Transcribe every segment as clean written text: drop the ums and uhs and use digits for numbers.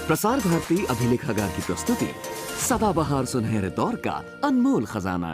प्रसार भारती अभिलेखागार की प्रस्तुति सदाबहार सुनहरे दौर का अनमोल खजाना।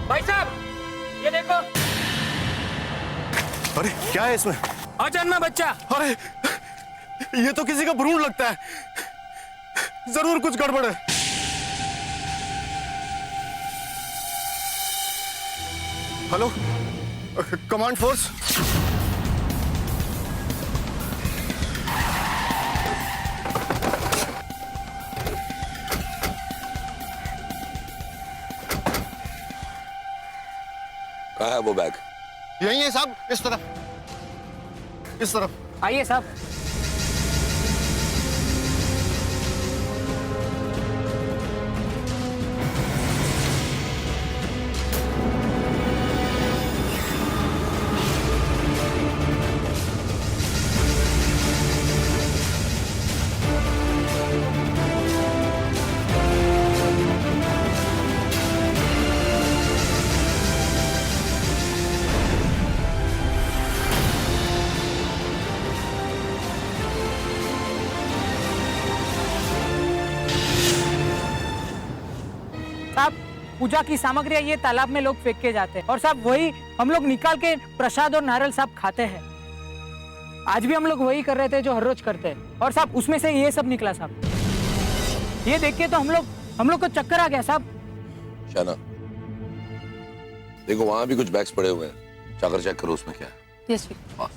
भाई साहब, ये देखो। अरे क्या है इसमें? अजन्मा बच्चा। अरे ये तो किसी का भ्रूण लगता है, जरूर कुछ गड़बड़ है। Hello, command force. कहाँ है वो बैग? यही है साहब, इस तरफ, इस तरफ। आइए साहब। साहब, पूजा की सामग्री ये तालाब में लोग फेंक के जाते हैं और साहब वही हम लोग निकाल के प्रसाद और नारियल साहब खाते हैं। आज भी हम लोग वही कर रहे थे जो हर रोज करते हैं और साहब उसमें से ये सब निकला साहब। ये देख के तो हम लोग को चक्कर आ गया साहब। शाना, देखो वहां भी कुछ बैग्स पड़े हुए हैं, जाकर चेक करो उसमें क्या है। यस हाँ।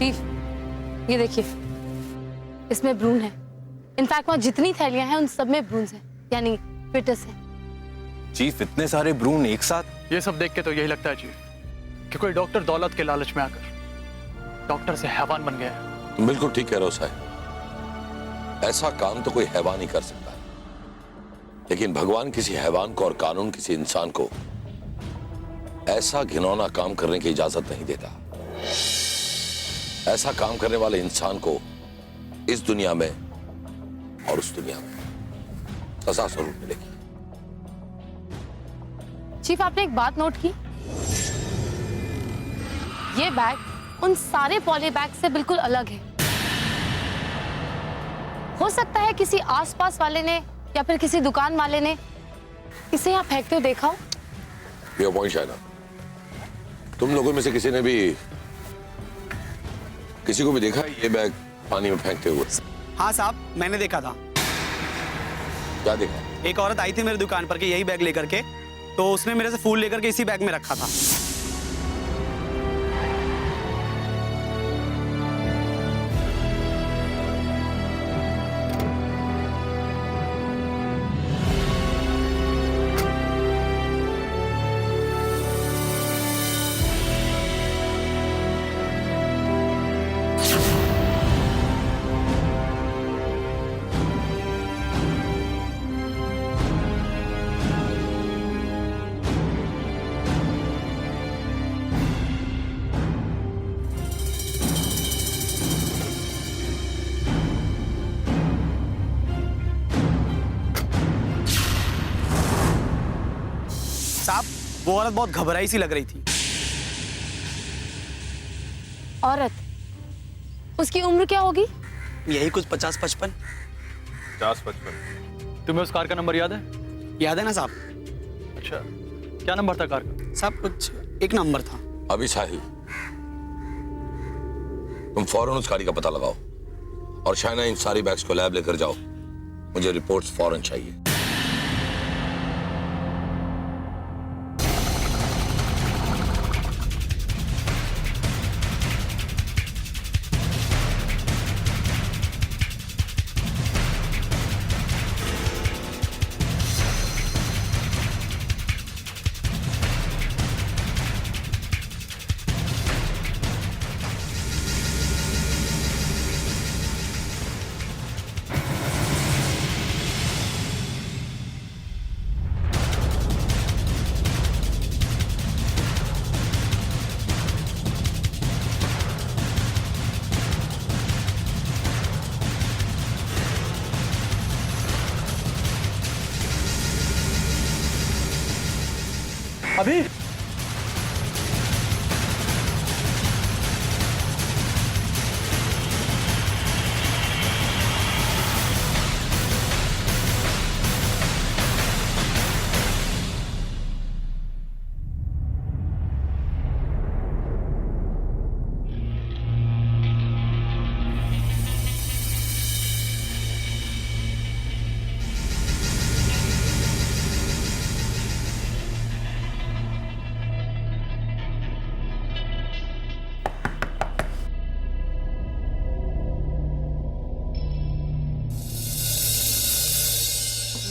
चीफ, ये देखिए, इसमें भ्रूण है। इनफैक्ट वहाँ जितनी थैलियां हैं उन सब में भ्रूण हैं, यानी फिटस है। चीफ, इतने सारे भ्रूण एक साथ? ये सब देख के तो यही लगता है चीफ कि कोई डॉक्टर दौलत के लालच में आकर डॉक्टर से हैवान बन गया है। तुम बिल्कुल ठीक कह रहे हो साहब, ऐसा काम तो कोई हैवान ही कर सकता है, लेकिन भगवान किसी हैवान को और कानून किसी इंसान को ऐसा घिनौना काम करने की इजाजत नहीं देता। ऐसा काम करने वाले इंसान को इस दुनिया में और उस दुनिया में सजा जरूर मिलेगी। चीफ, आपने एक बात नोट की? ये बैग उन सारे पॉली बैग से बिल्कुल अलग है। हो सकता है किसी आसपास वाले ने या फिर किसी दुकान वाले ने इसे यहाँ फेंकते हुए देखा हो। योर पॉइंट शायना, तुम लोगों में से किसी ने भी किसी को भी देखा ये बैग पानी में फेंकते हुए? हाँ साहब, मैंने देखा था। क्या देखा? एक औरत आई थी मेरी दुकान पर के यही बैग लेकर के, तो उसने मेरे से फूल लेकर के इसी बैग में रखा था। साहब, वो औरत बहुत घबराई सी लग रही थी। औरत? उसकी उम्र क्या होगी? यही कुछ 50-55। 50-55। तुम्हें उस कार का नंबर याद है? याद है ना साहब? अच्छा, क्या नंबर था कार का? साहब कुछ एक नंबर था। अभी साहिल, तुम फौरन उस गाड़ी का पता लगाओ और शायना इन सारी बैग्स को लैब लेकर जाओ। मुझे रिपोर्ट्स फौरन चाहिए। अभी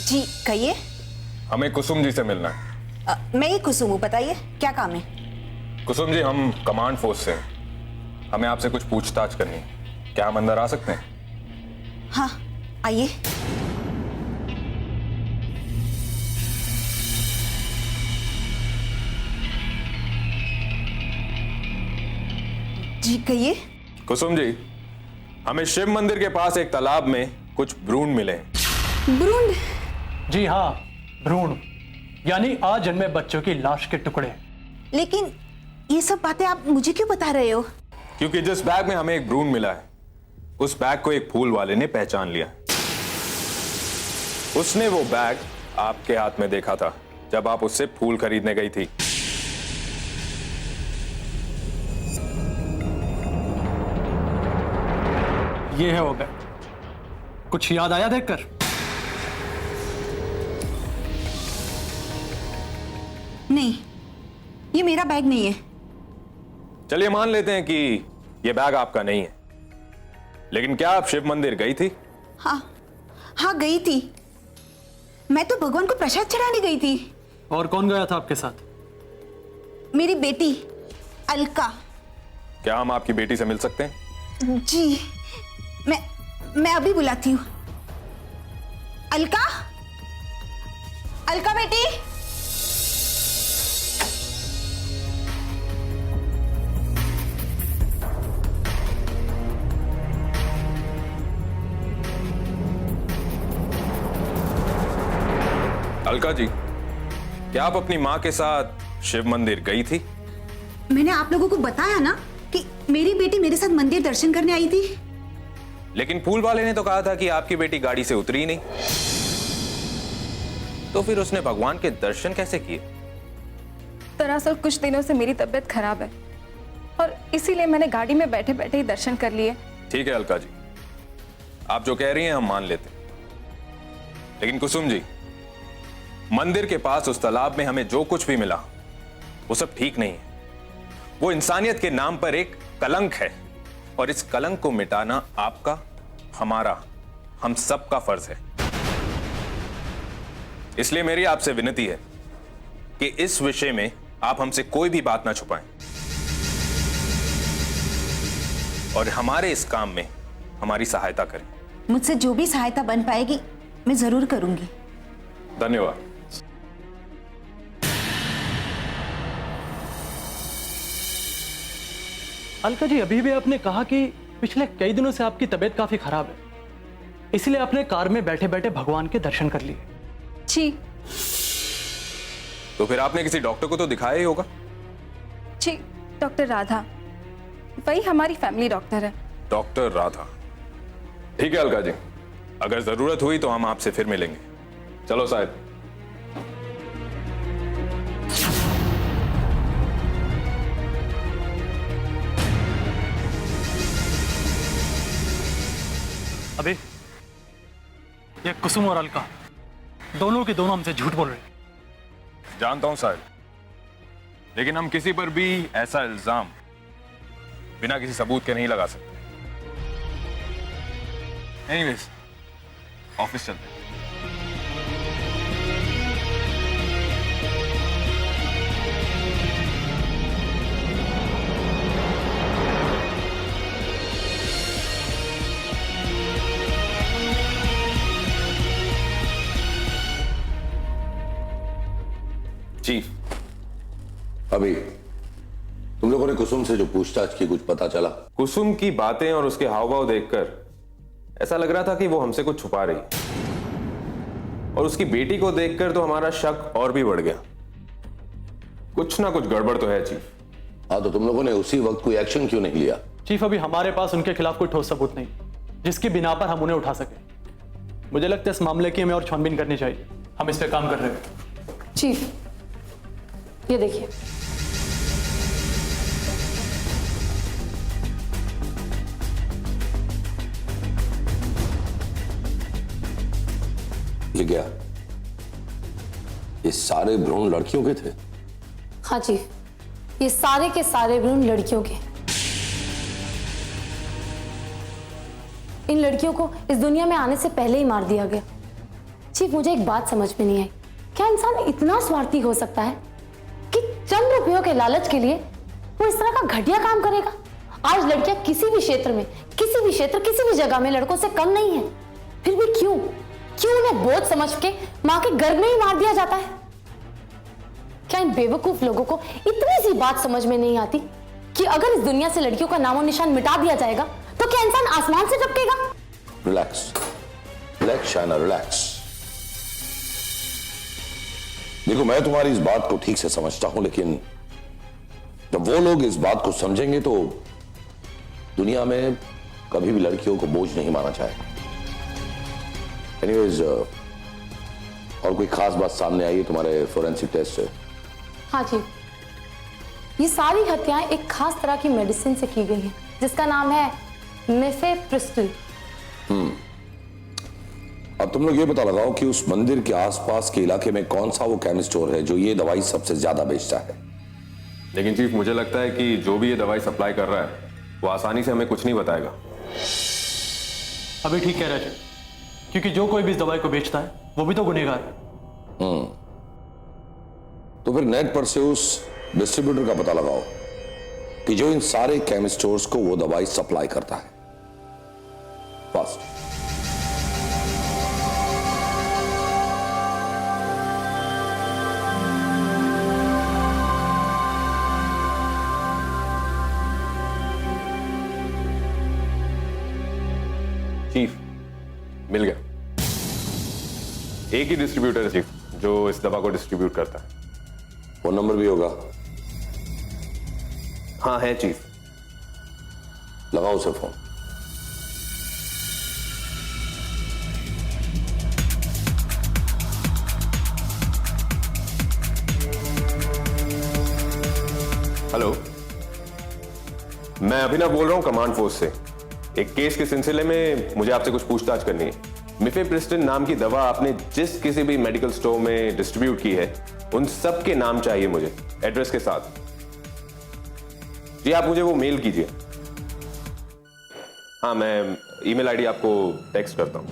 जी कहिए। हमें कुसुम जी से मिलना है। मैं ही कुसुम हूँ, बताइए क्या काम है। कुसुम जी, हम कमांड फोर्स से हैं। हमें आपसे कुछ पूछताछ करनी है। क्या हम अंदर आ सकते हैं? हाँ आइए। जी कहिए। कुसुम जी, हमें शिव मंदिर के पास एक तालाब में कुछ भ्रूण मिले हैं। भ्रूण? जी हाँ, भ्रूण यानी अजन्मे बच्चों की लाश के टुकड़े। लेकिन ये सब बातें आप मुझे क्यों बता रहे हो? क्योंकि जिस बैग में हमें एक भ्रूण मिला है, उस बैग को एक फूल वाले ने पहचान लिया। उसने वो बैग आपके हाथ में देखा था जब आप उससे फूल खरीदने गई थी। ये है वो बैग। कुछ याद आया देखकर? नहीं, ये मेरा बैग नहीं है। चलिए मान लेते हैं कि ये बैग आपका नहीं है, लेकिन क्या आप शिव मंदिर गई थी? हाँ गई थी। मैं तो भगवान को प्रसाद चढ़ाने गई थी। और कौन गया था आपके साथ? मेरी बेटी अलका। क्या हम आपकी बेटी से मिल सकते हैं? जी मैं अभी बुलाती हूँ। अलका, अलका बेटी। अलका जी, क्या आप अपनी माँ के साथ शिव मंदिर गई थी? मैंने आप लोगों को बताया ना कि मेरी बेटी मेरे साथ मंदिर दर्शन करने आई थी। लेकिन फूल वाले ने तो कहा था कि आपकी बेटी गाड़ी से उतरी नहीं, तो फिर उसने भगवान के दर्शन कैसे किए? दरअसल कुछ दिनों से मेरी तबीयत खराब है और इसीलिए मैंने गाड़ी में बैठे बैठे ही दर्शन कर लिए। ठीक है अलका जी, आप जो कह रही हैं हम मान लेते हैं। लेकिन कुसुम जी, मंदिर के पास उस तालाब में हमें जो कुछ भी मिला वो सब ठीक नहीं है। वो इंसानियत के नाम पर एक कलंक है और इस कलंक को मिटाना आपका, हमारा, हम सबका फर्ज है। इसलिए मेरी आपसे विनती है कि इस विषय में आप हमसे कोई भी बात ना छुपाएं और हमारे इस काम में हमारी सहायता करें। मुझसे जो भी सहायता बन पाएगी मैं जरूर करूंगी। धन्यवाद। अलका जी, अभी भी आपने कहा कि पिछले कई दिनों से आपकी तबीयत काफी खराब है, इसलिए आपने कार में बैठे बैठे भगवान के दर्शन कर लिए। जी तो फिर आपने किसी डॉक्टर को तो दिखाया ही होगा। जी, डॉक्टर राधा, वही हमारी फैमिली डॉक्टर है। डॉक्टर राधा, ठीक है अलका जी, अगर जरूरत हुई तो हम आपसे फिर मिलेंगे। चलो साहब। अभी ये कुसुम और अलका दोनों के दोनों हमसे झूठ बोल रहे हैं। जानता हूं साहब, लेकिन हम किसी पर भी ऐसा इल्जाम बिना किसी सबूत के नहीं लगा सकते। एनीवेज, ऑफिस चलते हैं। चीफ, अभी तुम लोगों ने कुसुम से जो पूछताछ की, कुछ पता चला? कुसुम की बातें और उसके हाव भाव देखकर ऐसा लग रहा था कि वो हमसे कुछ छुपा रही, और उसकी बेटी को देखकर तो हमारा शक और भी बढ़ गया। कुछ ना कुछ गड़बड़ तो है चीफ। हाँ, तो तुम लोगों ने उसी वक्त कोई एक्शन क्यों नहीं लिया? चीफ, अभी हमारे पास उनके खिलाफ कोई ठोस सबूत नहीं जिसकी बिना पर हम उन्हें उठा सके। मुझे लगता है इस मामले की हमें और छानबीन करनी चाहिए। हम इस पे काम कर रहे हैं। चीफ, ये देखिए, ये क्या? ये सारे भ्रूण लड़कियों के थे? हाँ चीफ, ये सारे के सारे भ्रूण लड़कियों के। इन लड़कियों को इस दुनिया में आने से पहले ही मार दिया गया। चीफ, मुझे एक बात समझ में नहीं आई, क्या इंसान इतना स्वार्थी हो सकता है कि चंद रुपयों के लालच के लिए वो इस तरह का घटिया काम करेगा? आज लड़कियां किसी भी क्षेत्र में, किसी भी जगह में लड़कों से कम नहीं है, फिर भी क्यों उन्हें बोझ समझ के मां के गर्भ में ही मार दिया जाता है? क्या इन बेवकूफ लोगों को इतनी सी बात समझ में नहीं आती कि अगर इस दुनिया से लड़कियों का नामो निशान मिटा दिया जाएगा तो क्या इंसान आसमान से टपकेगा? रिलैक्स, रिलैक्स शाना, रिलैक्स। देखो, मैं तुम्हारी इस बात को ठीक से समझता हूं, लेकिन जब वो लोग इस बात को समझेंगे तो दुनिया में कभी भी लड़कियों को बोझ नहीं माना जाएगा। एनीवेज, और कोई खास बात सामने आई है तुम्हारे फोरेंसिक टेस्ट से? हाँ जी, ये सारी हत्याएं एक खास तरह की मेडिसिन से की गई हैं जिसका नाम है मिफेप्रिस्टल। अब तुम लोग ये पता लगाओ कि उस मंदिर के आसपास के इलाके में कौन सा वो केमिस्ट स्टोर है जो ये दवाई सबसे ज्यादा बेचता है। लेकिन चीफ, मुझे लगता है कि जो भी ये दवाई सप्लाई कर रहा है वो आसानी से हमें कुछ नहीं बताएगा। अभी ठीक कह रहे थे, क्योंकि जो कोई भी इस दवाई को बेचता है वो भी तो गुनहगार है। तो फिर नेट पर से उस डिस्ट्रीब्यूटर का पता लगाओ कि जो इन सारे केमिस्ट स्टोर्स को वो दवाई सप्लाई करता है। फास्ट। चीफ, मिल गया। एक ही डिस्ट्रीब्यूटर है चीफ, जो इस दवा को डिस्ट्रीब्यूट करता है। फोन नंबर भी होगा? हाँ है चीफ। लगाओ उसे फोन। हेलो, मैं अभिनव बोल रहा हूं कमांड फोर्स से। एक केस के सिलसिले में मुझे आपसे कुछ पूछताछ करनी है। मिफेप्रिस्टिन नाम की दवा आपने जिस किसी भी मेडिकल स्टोर में डिस्ट्रीब्यूट की है, उन सब के नाम चाहिए मुझे, एड्रेस के साथ। जी आप मुझे वो मेल कीजिए। हाँ, मैं ईमेल आईडी आपको टेक्स्ट करता हूं।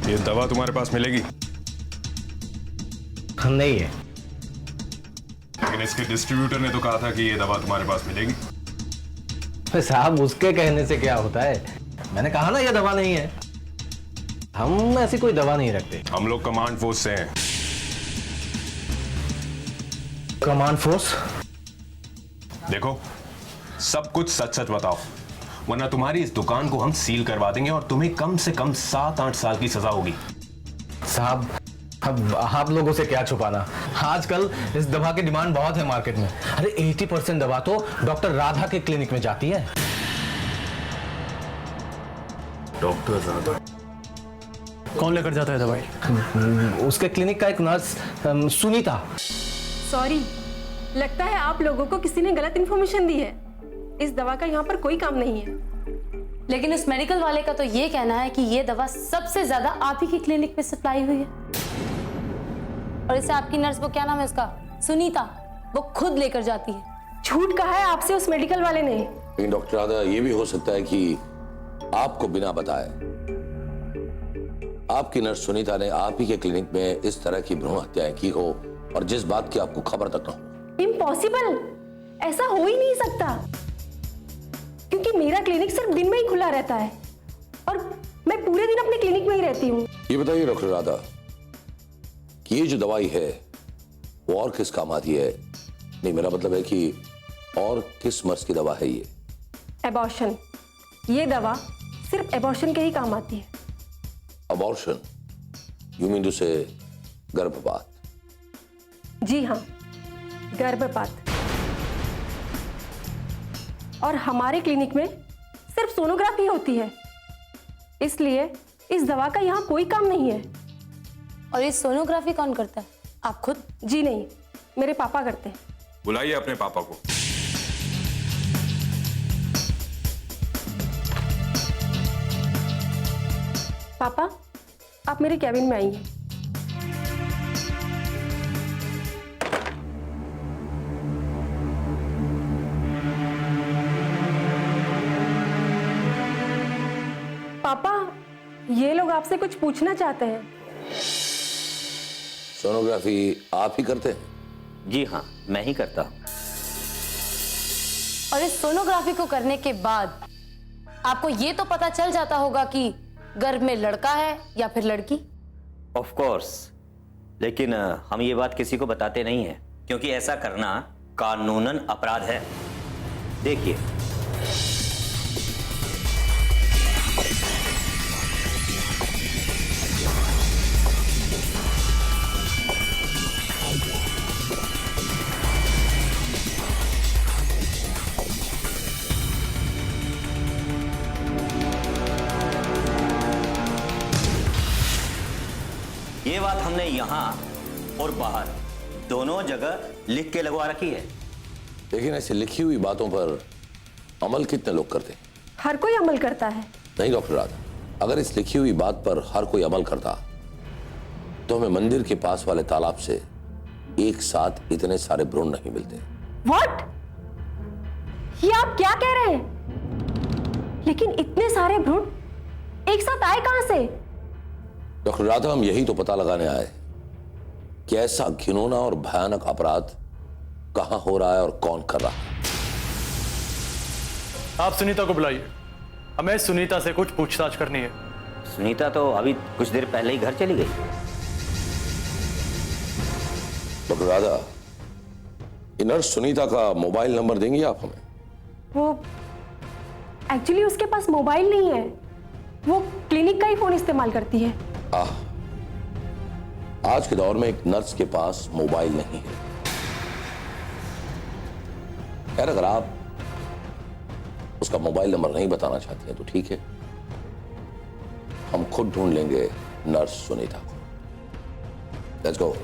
ये दवा तुम्हारे पास मिलेगी? नहीं है। लेकिन इसके डिस्ट्रीब्यूटर ने तो कहा था कि ये दवा तुम्हारे पास मिलेगी। साहब उसके कहने से क्या होता है, मैंने कहा ना ये दवा नहीं है। हम ऐसी कोई दवा नहीं रखते। हम लोग कमांड फोर्स से हैं। Command force? देखो, सब कुछ सच सच बताओ, वरना तुम्हारी इस दुकान को हम सील करवा देंगे और तुम्हें कम से कम 7-8 साल की सजा होगी। साहब अब आप लोगों से क्या छुपाना, आजकल इस दवा की डिमांड बहुत है मार्केट में। अरे 80% दवा तो डॉक्टर राधा के क्लिनिक में जाती है। डॉक्टर राधा? कौन लेकर जाता है दवाई? उसके क्लिनिक का एक नर्स सुनीता। सॉरी, लगता है आप लोगों को किसी ने गलत इंफॉर्मेशन दी है। इस दवा का यहाँ पर कोई काम नहीं है। लेकिन उस मेडिकल वाले का तो ये कहना है कि ये दवा सबसे ज्यादा आप ही की क्लिनिक में सप्लाई हुई है। और इसे आपकी नर्स, वो क्या नाम है उसका, सुनीता, वो खुद लेकर जाती है। झूठ कहा है आपसे उस मेडिकल वाले ने। लेकिन डॉक्टर राधा, ये भी हो सकता है कि आपको बिना बताए आपकी नर्स सुनीता ने आप ही के क्लिनिक में इस तरह की भ्रूण हत्याएं की हो और जिस बात की आपको खबर तक न हो। इम्पॉसिबल, ऐसा हो ही नहीं सकता, क्योंकि मेरा क्लिनिक सिर्फ दिन में ही खुला रहता है और मैं पूरे दिन अपने क्लिनिक में ही रहती हूँ। ये बताइए डॉक्टर राधा कि ये जो दवाई है वो और किस काम आती है? नहीं, मेरा मतलब है कि और किस मर्ज की दवा है ये? एबॉर्शन। ये दवा सिर्फ एबॉर्शन के ही काम आती है। अबॉर्शन? यू मीन टू से गर्भपात? जी हाँ, गर्भपात। और हमारे क्लिनिक में सिर्फ सोनोग्राफी होती है, इसलिए इस दवा का यहाँ कोई काम नहीं है। और ये सोनोग्राफी कौन करता है, आप खुद? जी नहीं, मेरे पापा करते हैं। बुलाइए अपने पापा को। पापा, आप मेरे कैबिन में आइए। पापा, ये लोग आपसे कुछ पूछना चाहते हैं। सोनोग्राफी आप ही करते हैं? जी हाँ, मैं ही करता हूं। और इस सोनोग्राफी को करने के बाद आपको ये तो पता चल जाता होगा कि गर्भ में लड़का है या फिर लड़की? ऑफ कोर्स, लेकिन हम ये बात किसी को बताते नहीं हैं, क्योंकि ऐसा करना कानूनन अपराध है। देखिए, ये बात हमने यहां और बाहर दोनों जगह लिख के लगवा रखी है। लेकिन ऐसे लिखी हुई बातों पर अमल कितने लोग करते हैं? हर कोई अमल करता है। नहीं डॉक्टर राधा, अगर इस लिखी हुई बात पर हर कोई अमल करता तो हमें मंदिर के पास वाले तालाब से एक साथ इतने सारे भ्रूण नहीं मिलते। व्हाट? ये आप क्या कह रहे हैं? लेकिन इतने सारे भ्रूण एक साथ आए कहां से? डॉक्टर राधा, हम यही तो पता लगाने आए कि ऐसा घिनौना और भयानक अपराध कहां हो रहा है और कौन कर रहा है। आप सुनीता को बुलाइए, हमें सुनीता से कुछ पूछताछ करनी है। सुनीता तो अभी कुछ देर पहले ही घर चली गई। डॉक्टर राधा, नर्स सुनीता का मोबाइल नंबर देंगी आप हमें? वो एक्चुअली उसके पास मोबाइल नहीं है, वो क्लिनिक का ही फोन इस्तेमाल करती है। आज के दौर में एक नर्स के पास मोबाइल नहीं है। खैर, अगर आप उसका मोबाइल नंबर नहीं बताना चाहती हैं तो ठीक है, हम खुद ढूंढ लेंगे नर्स सुनीता को। Let's go.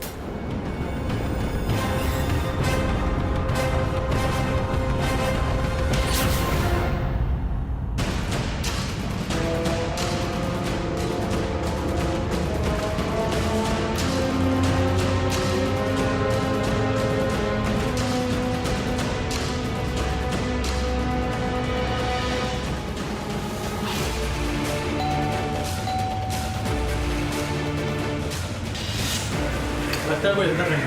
लगता है कोई अंदर नहीं।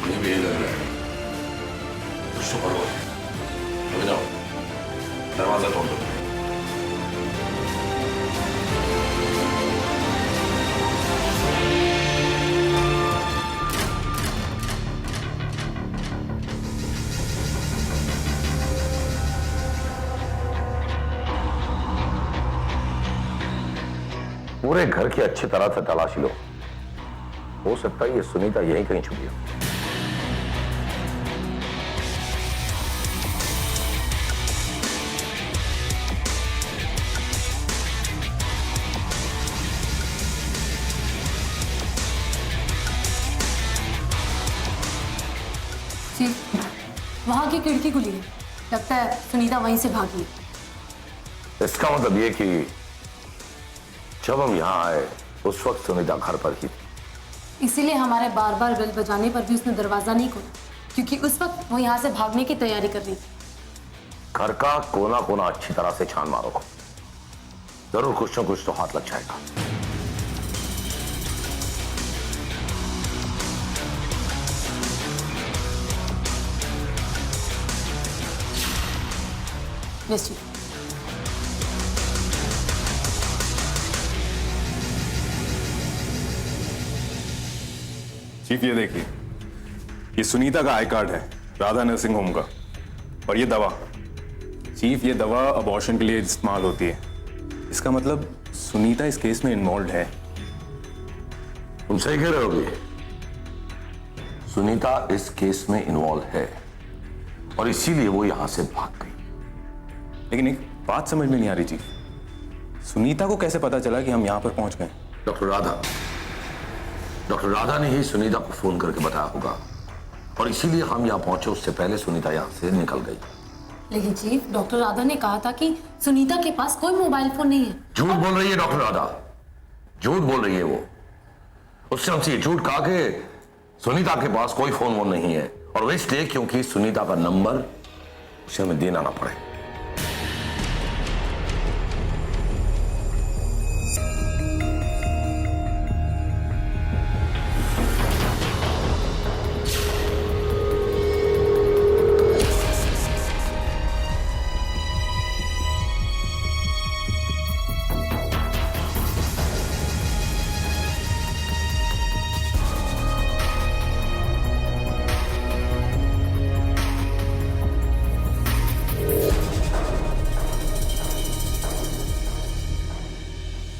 मुझे भी यही लग रहा है। कुछ तो करो। अभी जाओ, दरवाजा तोड़ दो। पूरे घर की अच्छी तरह से तलाशी लो। हो सकता है ये सुनीता यहीं कहीं छुपी हो। जी, वहां की खिड़की खुली है, लगता है सुनीता वहीं से भागी। इसका मतलब ये कि जब हम यहाँ आए उस वक्त सुनीता घर पर ही थी। इसीलिए हमारे बार बार बेल बजाने पर भी उसने दरवाजा नहीं खोला, क्योंकि उस वक्त वो यहाँ से भागने की तैयारी कर रही थी। घर का कोना कोना अच्छी तरह से छान मारो, जरूर कुछ न कुछ तो हाथ लग जाएगा। यस जी। चीफ, ये देखिए, ये सुनीता का आई कार्ड है, राधा नर्सिंग होम का। और ये दवा, चीफ, ये दवा अबॉर्शन के लिए इस्तेमाल होती है। इसका मतलब सुनीता इस केस में इन्वॉल्व है। तुम सही कह रहे होगे, सुनीता इस केस में इन्वॉल्व है और इसीलिए वो यहां से भाग गई। लेकिन एक बात समझ में नहीं आ रही चीफ, सुनीता को कैसे पता चला कि हम यहां पर पहुंच गए? डॉक्टर राधा ने ही सुनीता को फोन करके बताया होगा और इसीलिए हम यहाँ पहुंचे। उससे पहले सुनीता यहाँ से निकल गई। लेकिन चीफ, डॉक्टर राधा ने कहा था कि सुनीता के पास कोई मोबाइल फोन नहीं है। झूठ बोल रही है डॉक्टर राधा, झूठ बोल रही है वो। उससे हमसे ये झूठ कहा कि सुनीता के पास कोई फोन वोन नहीं है, और वो इसलिए क्योंकि सुनीता का नंबर उसे हमें देना ना पड़े।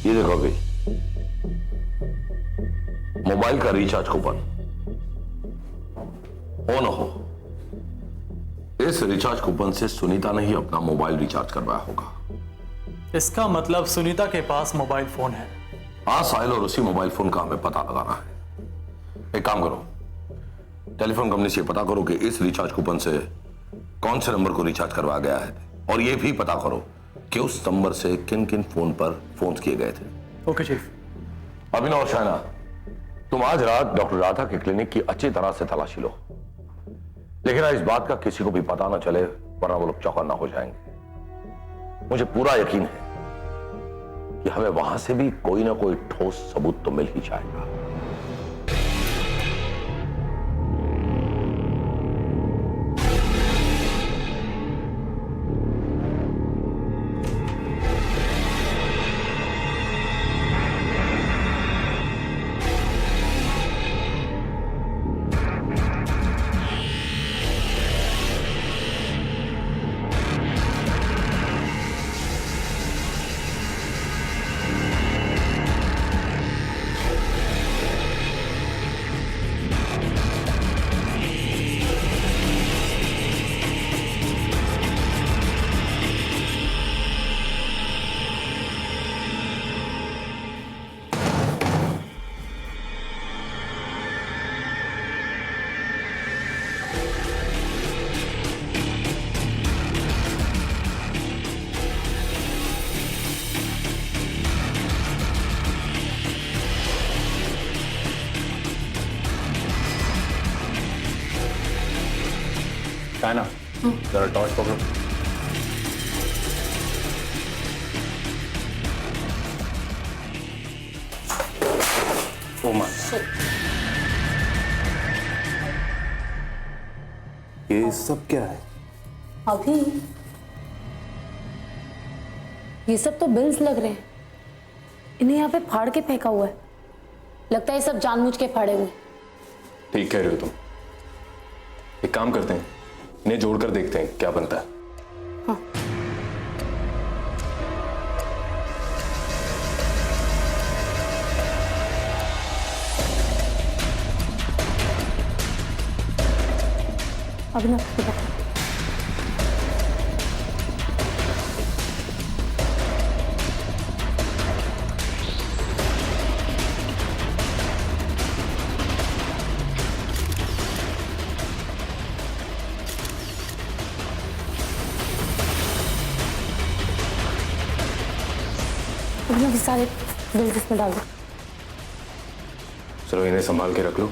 ये देखो अभी, मोबाइल का रिचार्ज कूपन। हो न हो, इस रिचार्ज कूपन से सुनीता ने ही अपना मोबाइल रिचार्ज करवाया होगा। इसका मतलब सुनीता के पास मोबाइल फोन है। हाँ साहिल, और उसी मोबाइल फोन का हमें पता लगाना है। एक काम करो, टेलीफोन कंपनी से पता करो कि इस रिचार्ज कूपन से कौन से नंबर को रिचार्ज करवाया गया है, और यह भी पता करो कि उस नंबर से किन किन फोन पर फोन किए गए थे। Okay chief. अभिनव और शायना, तुम आज रात डॉक्टर राधा के क्लिनिक की अच्छी तरह से तलाशी लो। लेकिन इस बात का किसी को भी पता ना चले, वरना वो लोग चौकन्ना हो जाएंगे। मुझे पूरा यकीन है कि हमें वहां से भी कोई ना कोई ठोस सबूत तो मिल ही जाएगा। ना जरा टॉर्च पकड़ो। ये सब क्या है? अभी ये सब तो बिल्स लग रहे हैं। इन्हें यहाँ पे फाड़ के फेंका हुआ है। लगता है ये सब जानबूझ के फाड़े हुए। ठीक कह रहे हो तुम। एक काम करते हैं, इन्हें जोड़कर देखते हैं क्या बनता है। हाँ। अभी ना सारे बिल्स इसमें डाल दो। चलो इन्हें संभाल के रख लो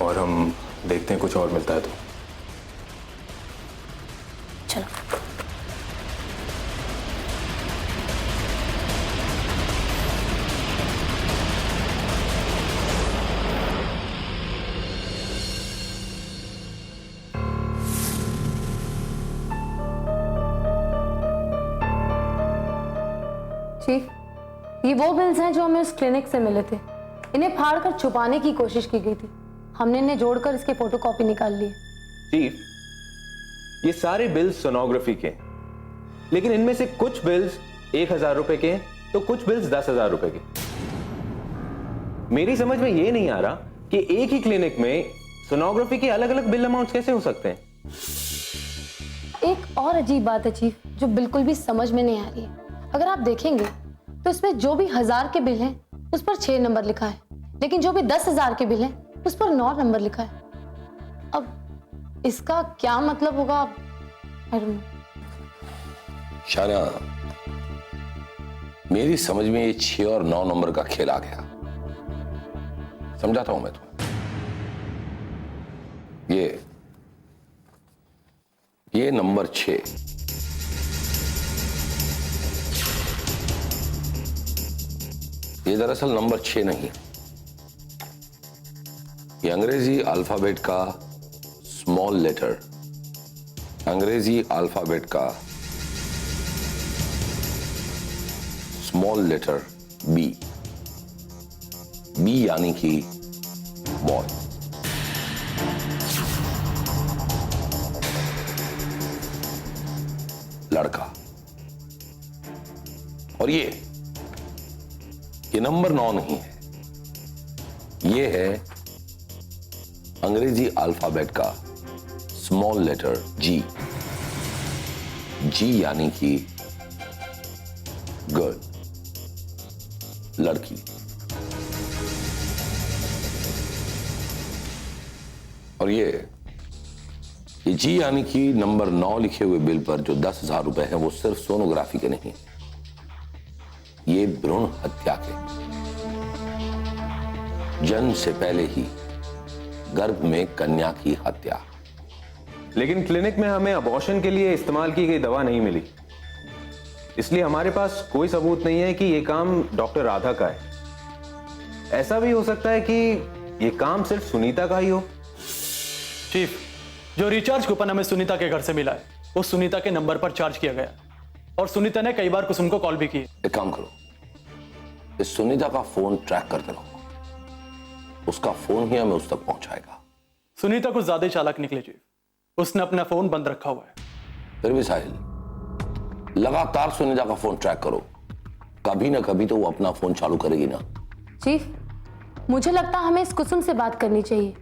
और हम देखते हैं कुछ और मिलता है तो। चलो। चीफ, ये वो बिल्स हैं जो हमें उस क्लिनिक से मिले थे। इन्हें फाड़कर छुपाने की कोशिश की गई थी। हमने इन्हें जोड़कर इसके फोटोकॉपी निकाल ली। चीफ, ये सारे बिल्स सोनोग्राफी के हैं, लेकिन इनमें से कुछ बिल्स 1000 रुपए के हैं तो कुछ बिल्स 10,000 रुपए के। मेरी समझ में ये नहीं आ रहा कि एक ही क्लिनिक में सोनोग्राफी के अलग अलग बिल अमाउंट्स कैसे हो सकते हैं। एक और अजीब बात है चीफ, जो बिल्कुल भी समझ में नहीं आ रही है। अगर आप देखेंगे तो इसमें जो भी 1000 के बिल हैं उस पर 6 नंबर लिखा है, लेकिन जो भी 10,000 के बिल हैं उस पर 9 नंबर लिखा है। अब इसका क्या मतलब होगा? I don't know. शाना, मेरी समझ में ये 6 और 9 नंबर का खेल आ गया। समझाता हूं मैं तुम्हें। ये नंबर 6 ये दरअसल नंबर 6 नहीं, ये अंग्रेजी अल्फाबेट का स्मॉल लेटर, अंग्रेजी अल्फाबेट का स्मॉल लेटर बी यानी कि बॉय। लड़का। और ये नंबर 9 नहीं है, ये है अंग्रेजी अल्फाबेट का स्मॉल लेटर जी यानी कि गर्ल, लड़की। और ये जी यानी कि नंबर 9 लिखे हुए बिल पर जो 10,000 रुपए हैं वो सिर्फ सोनोग्राफी के नहीं, ये भ्रूण हत्या के, जन्म से पहले ही गर्भ में कन्या की हत्या, लेकिन क्लिनिक में हमें अबॉर्शन के लिए इस्तेमाल की गई दवा नहीं मिली, इसलिए हमारे पास कोई सबूत नहीं है कि यह काम डॉक्टर राधा का है। ऐसा भी हो सकता है कि यह काम सिर्फ सुनीता का ही हो। चीफ, जो रिचार्ज कूपन हमें सुनीता के घर से मिला है वो सुनीता के नंबर पर चार्ज किया गया और सुनीता ने कई बार कुसुम को कॉल भी की। एक काम करो, इस सुनीता का फोन ट्रैक करते रहो, उसका फोन ही हमें उस तक पहुंचाएगा। सुनीता कुछ ज्यादा चालाक निकले चीफ, उसने अपना फोन बंद रखा हुआ है। फिर भी साहिल, लगातार सुनीता का फोन ट्रैक करो, कभी ना कभी तो वो अपना फोन चालू करेगी ना। चीफ, मुझे लगता है हमें इस कुसुम से बात करनी चाहिए,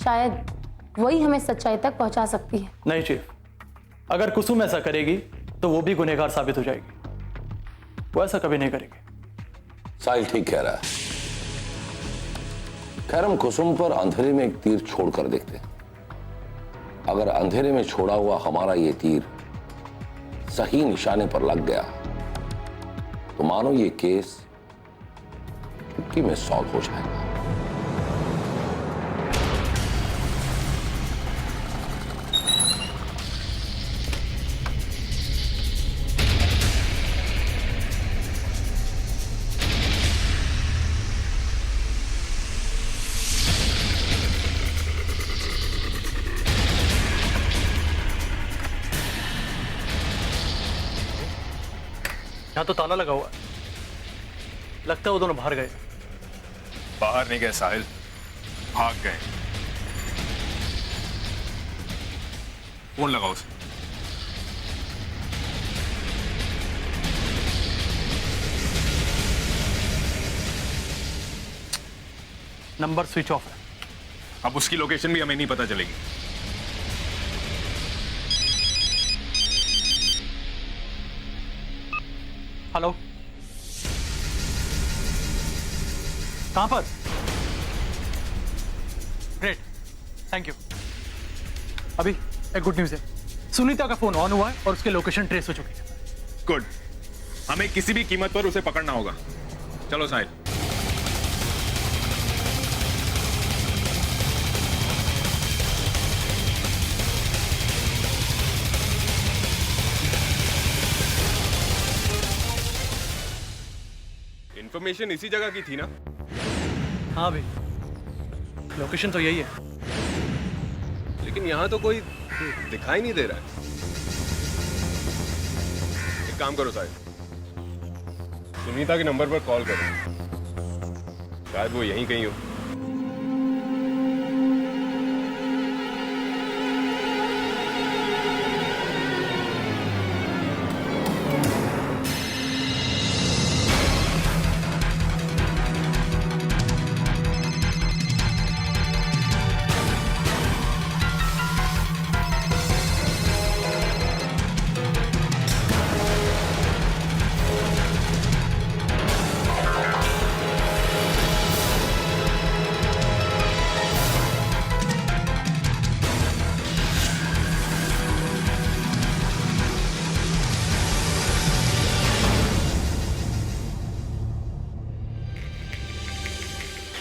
शायद वही हमें सच्चाई तक पहुंचा सकती है। नहीं चीफ, अगर कुसुम ऐसा करेगी तो वो भी गुनहगार साबित हो जाएगी। वो ऐसा कभी नहीं करेगी। साहिल ठीक कह रहा है। खैर, हम कुसुम पर अंधेरे में एक तीर छोड़कर देखते हैं। अगर अंधेरे में छोड़ा हुआ हमारा ये तीर सही निशाने पर लग गया तो मानो ये केस चुटकी में सॉल्व हो जाएगा। यहाँ तो ताला लगा हुआ है, लगता है वो दोनों बाहर गए। बाहर नहीं गए साहिल, भाग गए। फोन लगाओ उसे। नंबर स्विच ऑफ है। अब उसकी लोकेशन भी हमें नहीं पता चलेगी। हेलो, कहां पर? Great, thank you. अभी एक गुड न्यूज है, सुनीता का फोन ऑन हुआ है और उसकी लोकेशन ट्रेस हो चुकी है। गुड, हमें किसी भी कीमत पर उसे पकड़ना होगा। चलो साहिल। इन्फॉर्मेशन इसी जगह की थी ना? हाँ भाई, लोकेशन तो यही है, लेकिन यहां तो कोई दिखाई नहीं दे रहा है। एक काम करो साहिल, सुनीता के नंबर पर कॉल करो, शायद वो यहीं कहीं हो।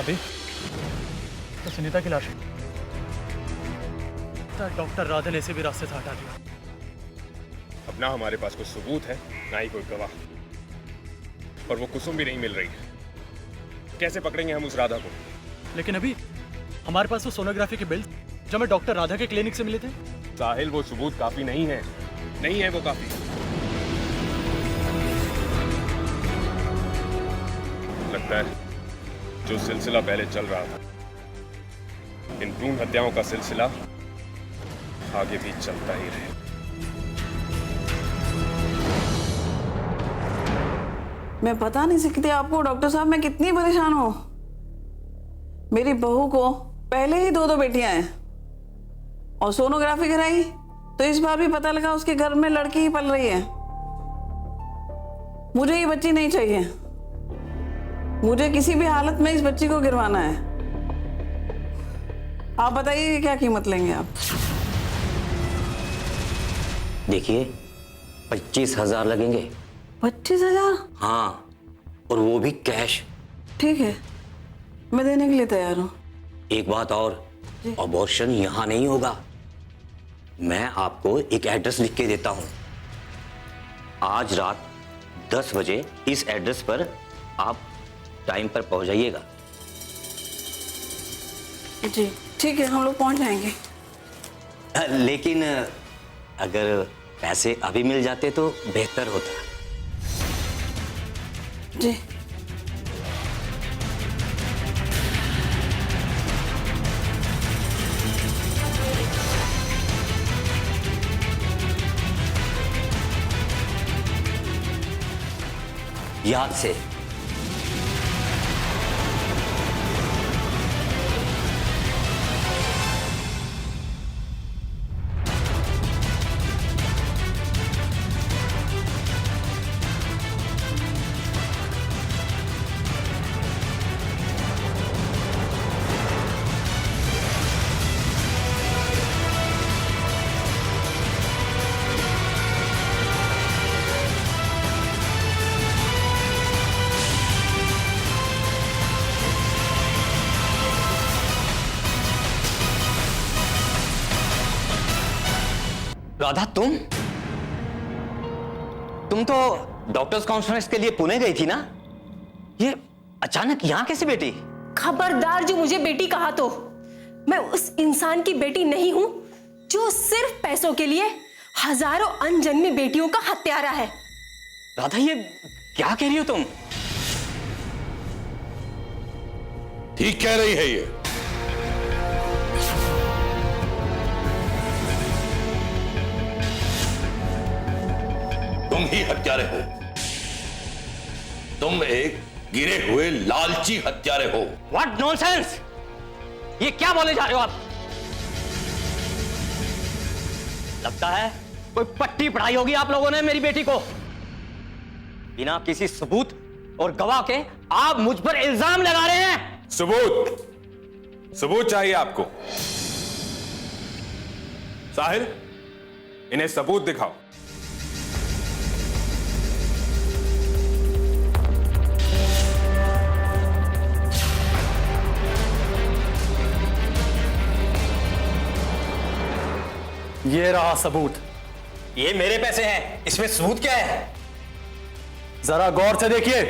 अभी तो सुनीता की लाश है। डॉक्टर राधा ने इसे भी रास्ते से हटा दिया। अब ना हमारे पास कोई सबूत है, ना ही कोई गवाह, और वो कुसुम भी नहीं मिल रही है। कैसे पकड़ेंगे हम उस राधा को? लेकिन अभी हमारे पास वो सोनोग्राफी के बिल जो हमें डॉक्टर राधा के क्लिनिक से मिले थे। साहिल, वो सबूत काफी नहीं है, नहीं है वो काफी। लगता है जो सिलसिला पहले चल रहा था, इन भ्रूण हत्याओं का सिलसिला आगे भी चलता ही रहे। मैं बता नहीं सकती आपको डॉक्टर साहब, मैं कितनी परेशान हूं। मेरी बहू को पहले ही दो बेटियां हैं और सोनोग्राफी कराई तो इस बार भी पता लगा उसके घर में लड़की ही पल रही है। मुझे ये बच्ची नहीं चाहिए, मुझे किसी भी हालत में इस बच्ची को गिरवाना है। आप बताइए क्या कीमत लेंगे आप? देखिए 25,000 लगेंगे। 25,000? हाँ, और वो भी कैश। ठीक है, मैं देने के लिए तैयार हूँ। एक बात और, अबॉर्शन यहाँ नहीं होगा, मैं आपको एक एड्रेस लिख के देता हूं। आज रात 10 बजे इस एड्रेस पर आप टाइम पर पहुंच जाइएगा। जी ठीक है, हम लोग पहुंच जाएंगे। लेकिन अगर पैसे अभी मिल जाते तो बेहतर होता। जी याद से। राधा, तुम तो डॉक्टर्स कॉन्फ्रेंस के लिए पुणे गई थी ना? ये अचानक यहां कैसे बेटी? खबरदार जो मुझे बेटी कहा तो मैं उस इंसान की बेटी नहीं हूं जो सिर्फ पैसों के लिए हजारों अनजन्मी बेटियों का हत्यारा है। राधा, ये क्या कह रही हो तुम? ठीक कह रही है ये। तुम ही हत्यारे हो। तुम एक गिरे हुए लालची हत्यारे हो। What nonsense! ये क्या बोले जा रहे हो आप? लगता है कोई पट्टी पढ़ाई होगी आप लोगों ने मेरी बेटी को। बिना किसी सबूत और गवाह के आप मुझ पर इल्जाम लगा रहे हैं। सबूत चाहिए आपको? साहिल, इन्हें सबूत दिखाओ। ये रहा सबूत। ये मेरे पैसे हैं, इसमें सबूत क्या है? जरा गौर से देखिए,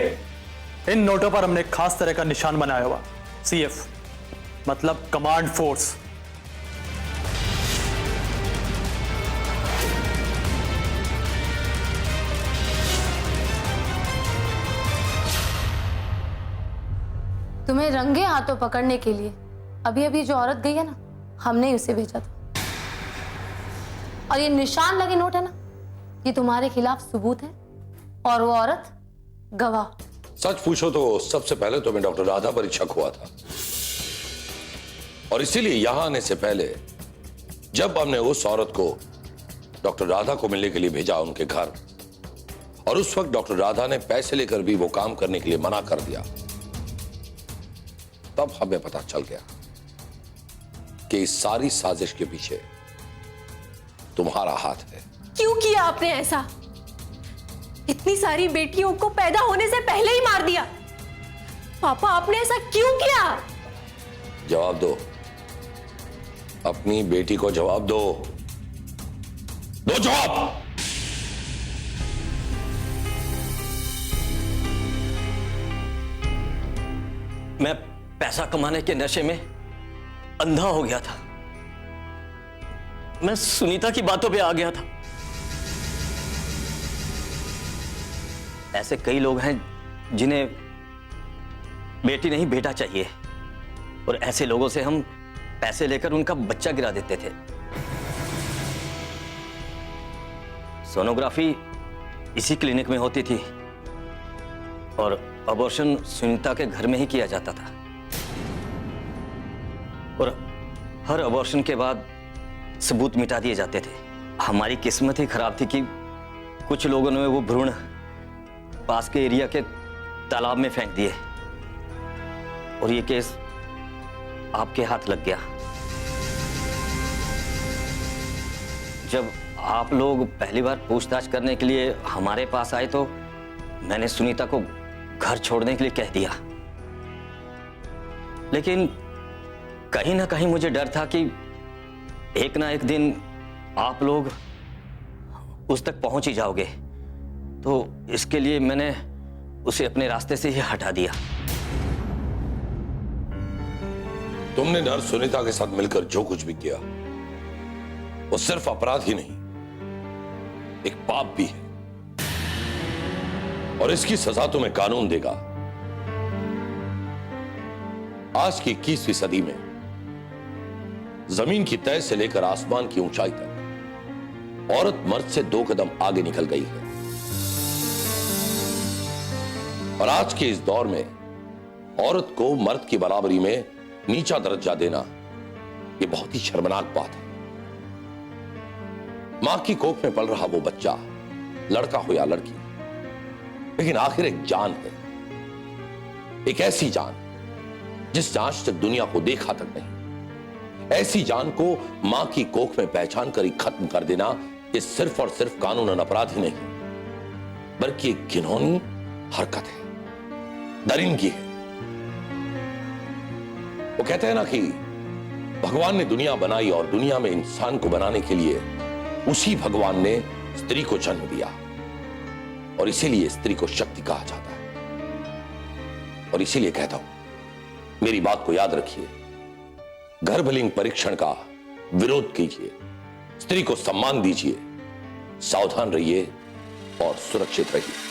इन नोटों पर हमने खास तरह का निशान बनाया हुआ, CF मतलब कमांड फोर्स। तुम्हें रंगे हाथों पकड़ने के लिए अभी अभी जो औरत गई है ना, हमने ही उसे भेजा था। और ये निशान लगे नोट है ना, ये तुम्हारे खिलाफ सबूत है और वो औरत गवाह। सच पूछो तो सबसे पहले तो मैं डॉक्टर राधा पर शक हुआ था, और इसीलिए यहां आने से पहले जब हमने उस औरत को डॉक्टर राधा को मिलने के लिए भेजा उनके घर, और उस वक्त डॉक्टर राधा ने पैसे लेकर भी वो काम करने के लिए मना कर दिया, तब हमें पता चल गया कि इस सारी साजिश के पीछे तुम्हारा हाथ है। क्यों किया आपने ऐसा? इतनी सारी बेटियों को पैदा होने से पहले ही मार दिया। पापा, आपने ऐसा क्यों किया? जवाब दो, अपनी बेटी को जवाब दो। दो जवाब। मैं पैसा कमाने के नशे में अंधा हो गया था। मैं सुनीता की बातों पे आ गया था। ऐसे कई लोग हैं जिन्हें बेटी नहीं बेटा चाहिए, और ऐसे लोगों से हम पैसे लेकर उनका बच्चा गिरा देते थे। सोनोग्राफी इसी क्लिनिक में होती थी और अबॉर्शन सुनीता के घर में ही किया जाता था, और हर अबॉर्शन के बाद सबूत मिटा दिए जाते थे। हमारी किस्मत ही खराब थी कि कुछ लोगों ने वो भ्रूण पास के एरिया के तालाब में फेंक दिए, और ये केस आपके हाथ लग गया। जब आप लोग पहली बार पूछताछ करने के लिए हमारे पास आए तो मैंने सुनीता को घर छोड़ने के लिए कह दिया, लेकिन कहीं ना कहीं मुझे डर था कि एक ना एक दिन आप लोग उस तक पहुंच ही जाओगे, तो इसके लिए मैंने उसे अपने रास्ते से ही हटा दिया। तुमने नर्स सुनीता के साथ मिलकर जो कुछ भी किया वो सिर्फ अपराध ही नहीं, एक पाप भी है, और इसकी सजा तुम्हें कानून देगा। आज की 21वीं सदी में जमीन की तय से लेकर आसमान की ऊंचाई तक औरत मर्द से 2 कदम आगे निकल गई है। और आज के इस दौर में औरत को मर्द की बराबरी में नीचा दर्जा देना यह बहुत ही शर्मनाक बात है। मां की कोख में पल रहा वो बच्चा, लड़का हो या लड़की, लेकिन आखिर एक जान है, एक ऐसी जान जिस आज तक दुनिया को देखा तक नहीं। ऐसी जान को मां की कोख में पहचान कर ही खत्म कर देना ये सिर्फ और सिर्फ कानूनन अपराध ही नहीं, बल्कि एक घिनौनी हरकत है, दरिंदगी है। वो कहते हैं ना कि भगवान ने दुनिया बनाई और दुनिया में इंसान को बनाने के लिए उसी भगवान ने स्त्री को जन्म दिया, और इसीलिए स्त्री को शक्ति कहा जाता है। और इसीलिए कहता हूं, मेरी बात को याद रखिए, गर्भलिंग परीक्षण का विरोध कीजिए, स्त्री को सम्मान दीजिए, सावधान रहिए और सुरक्षित रहिए।